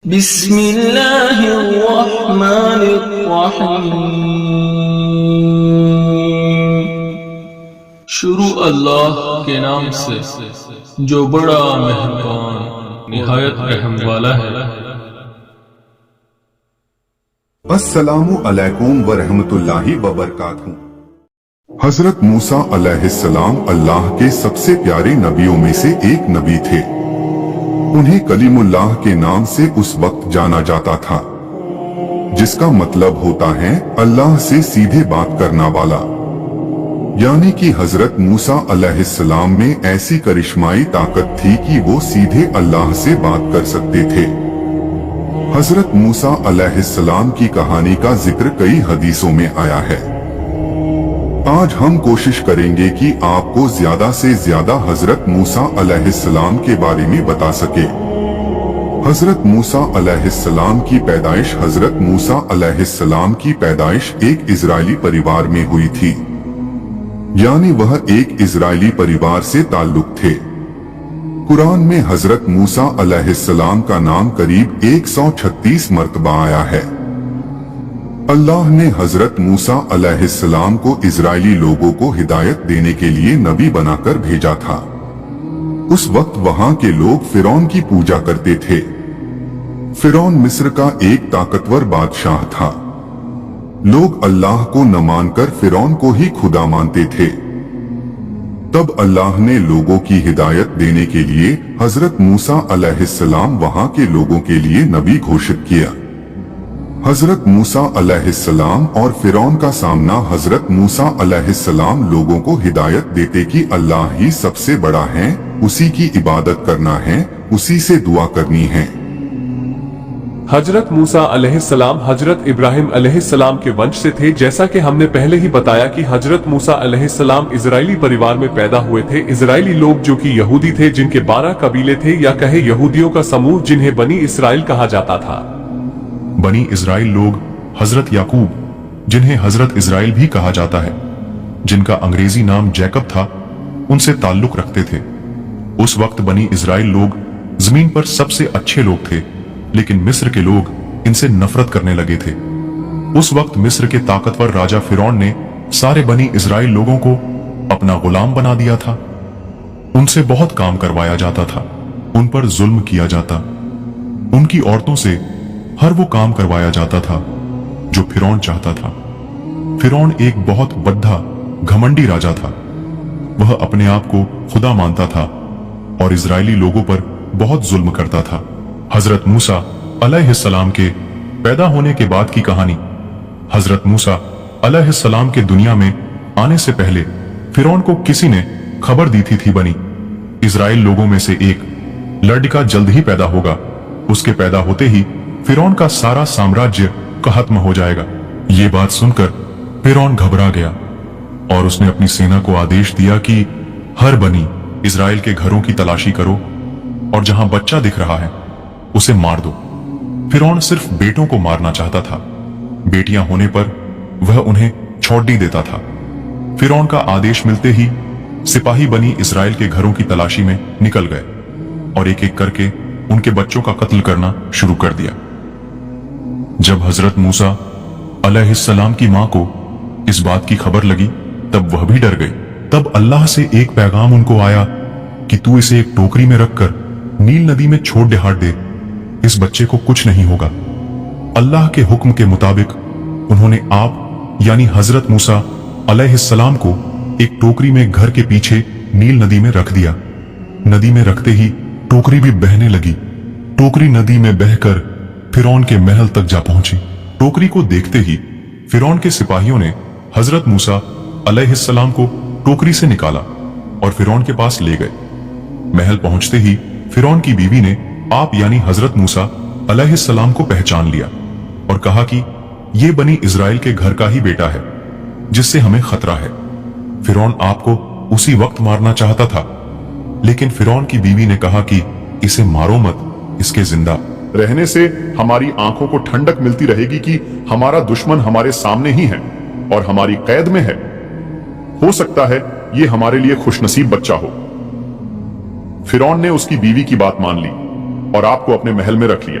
بسم اللہ الرحمن الرحیم۔ شروع اللہ کے نام سے جو بڑا مہربان نہایت رحم والا ہے۔ السلام علیکم ورحمۃ اللہ وبرکاتہ۔ حضرت موسیٰ علیہ السلام اللہ کے سب سے پیارے نبیوں میں سے ایک نبی تھے۔ انہیں کلیم اللہ کے نام سے اس وقت جانا جاتا تھا، جس کا مطلب ہوتا ہے اللہ سے سیدھے بات کرنا والا، یعنی کہ حضرت موسیٰ علیہ السلام میں ایسی کرشمائی طاقت تھی کہ وہ سیدھے اللہ سے بات کر سکتے تھے۔ حضرت موسیٰ علیہ السلام کی کہانی کا ذکر کئی حدیثوں میں آیا ہے۔ آج ہم کوشش کریں گے کہ آپ کو زیادہ سے زیادہ حضرت موسیٰ علیہ السلام کے بارے میں بتا سکے۔ حضرت موسیٰ علیہ السلام کی پیدائش حضرت موسیٰ علیہ السلام کی پیدائش ایک اسرائیلی پریوار میں ہوئی تھی، یعنی وہ ایک اسرائیلی پریوار سے تعلق تھے۔ قرآن میں حضرت موسیٰ علیہ السلام کا نام قریب 136 مرتبہ آیا ہے۔ اللہ نے حضرت موسیٰ علیہ السلام کو اسرائیلی لوگوں کو ہدایت دینے کے لیے نبی بنا کر بھیجا تھا۔ اس وقت وہاں کے لوگ فرعون کی پوجا کرتے تھے۔ فرعون مصر کا ایک طاقتور بادشاہ تھا۔ لوگ اللہ کو نہ مان کر فرعون کو ہی خدا مانتے تھے۔ تب اللہ نے لوگوں کی ہدایت دینے کے لیے حضرت موسیٰ علیہ السلام وہاں کے لوگوں کے لیے نبی گھوشت کیا۔ حضرت موسیٰ علیہ السلام اور فرعون کا سامنا حضرت موسیٰ علیہ السلام لوگوں کو ہدایت دیتے کہ اللہ ہی سب سے بڑا ہے، اسی کی عبادت کرنا ہے، اسی سے دعا کرنی ہے۔ حضرت موسیٰ علیہ السلام حضرت ابراہیم علیہ السلام کے ونش سے تھے، جیسا کہ ہم نے پہلے ہی بتایا کہ حضرت موسیٰ علیہ السلام اسرائیلی پریوار میں پیدا ہوئے تھے۔ اسرائیلی لوگ جو کہ یہودی تھے، جن کے 12 قبیلے تھے، یا کہے یہودیوں کا سموہ، جنہیں بنی اسرائیل کہا جاتا تھا۔ بنی اسرائیل لوگ حضرت یعقوب، جنہیں حضرت اسرائیل بھی کہا جاتا ہے، جن کا انگریزی نام جیکب تھا، ان سے تعلق رکھتے تھے۔ اس وقت بنی اسرائیل لوگ زمین پر سب سے اچھے لوگ تھے، لیکن مصر کے لوگ ان سے نفرت کرنے لگے تھے۔ اس وقت مصر کے طاقتور راجا فرعون نے سارے بنی اسرائیل لوگوں کو اپنا غلام بنا دیا تھا۔ ان سے بہت کام کروایا جاتا تھا، ان پر ظلم کیا جاتا، ان کی عورتوں سے ہر وہ کام کروایا جاتا تھا جو فرعون چاہتا تھا۔ فرعون ایک بہت بڑھا گھمنڈی راجا تھا۔ وہ اپنے آپ کو خدا مانتا تھا اور اسرائیلی لوگوں پر بہت ظلم کرتا تھا۔ حضرت موسیٰ علیہ السلام کے پیدا ہونے کے بعد کی کہانی۔ حضرت موسیٰ علیہ السلام کے دنیا میں آنے سے پہلے فرعون کو کسی نے خبر دی تھی بنی اسرائیل لوگوں میں سے ایک لڑکا جلد ہی پیدا ہوگا، اس کے پیدا ہوتے ہی فرعون کا سارا سامراجیہ ختم ہو جائے گا۔ یہ بات سن کر فرعون گھبرا گیا اور اس نے اپنی سینا کو آدیش دیا کہ ہر بنی اسرائیل کے گھروں کی تلاشی کرو اور جہاں بچہ دکھ رہا ہے اسے مار دو۔ فرعون صرف بیٹوں کو مارنا چاہتا تھا، بیٹیاں ہونے پر وہ انہیں چھوڑ دیتا تھا۔ فرعون کا آدیش ملتے ہی سپاہی بنی اسرائیل کے گھروں کی تلاشی میں نکل گئے اور ایک ایک کر کے ان کے بچوں کا قتل کرنا شروع کر دیا۔ جب حضرت موسیٰ علیہ السلام کی ماں کو اس بات کی خبر لگی تب وہ بھی ڈر گئی۔ تب اللہ سے ایک پیغام ان کو آیا کہ تو اسے ایک ٹوکری میں رکھ کر نیل ندی میں چھوڑ دے، اس بچے کو کچھ نہیں ہوگا۔ اللہ کے حکم کے مطابق انہوں نے آپ یعنی حضرت موسیٰ علیہ السلام کو ایک ٹوکری میں گھر کے پیچھے نیل ندی میں رکھ دیا۔ ندی میں رکھتے ہی ٹوکری بھی بہنے لگی۔ ٹوکری ندی میں بہہ کر فرعون کے محل تک جا پہنچی۔ ٹوکری کو دیکھتے ہی فرعون کے سپاہیوں نے حضرت موسیٰ علیہ السلام کو ٹوکری سے نکالا اور فرعون کے پاس لے گئے۔ محل پہنچتے ہی فرعون کی بیوی نے آپ یعنی حضرت موسیٰ علیہ السلام کو پہچان لیا اور کہا کہ یہ بنی اسرائیل کے گھر کا ہی بیٹا ہے جس سے ہمیں خطرہ ہے۔ فرعون آپ کو اسی وقت مارنا چاہتا تھا، لیکن فرعون کی بیوی نے کہا کہ اسے مارو مت، اس کے زندہ رہنے سے ہماری آنکھوں کو ٹھنڈک ملتی رہے گی کہ ہمارا دشمن ہمارے سامنے ہی ہے اور ہماری قید میں ہے۔ ہو سکتا ہے یہ ہمارے لیے خوش نصیب بچہ ہو۔ فرعون نے اس کی بیوی کی بات مان لی اور آپ کو اپنے محل میں رکھ لیا۔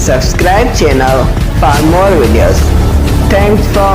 subscribe channel for more videos. Thanks for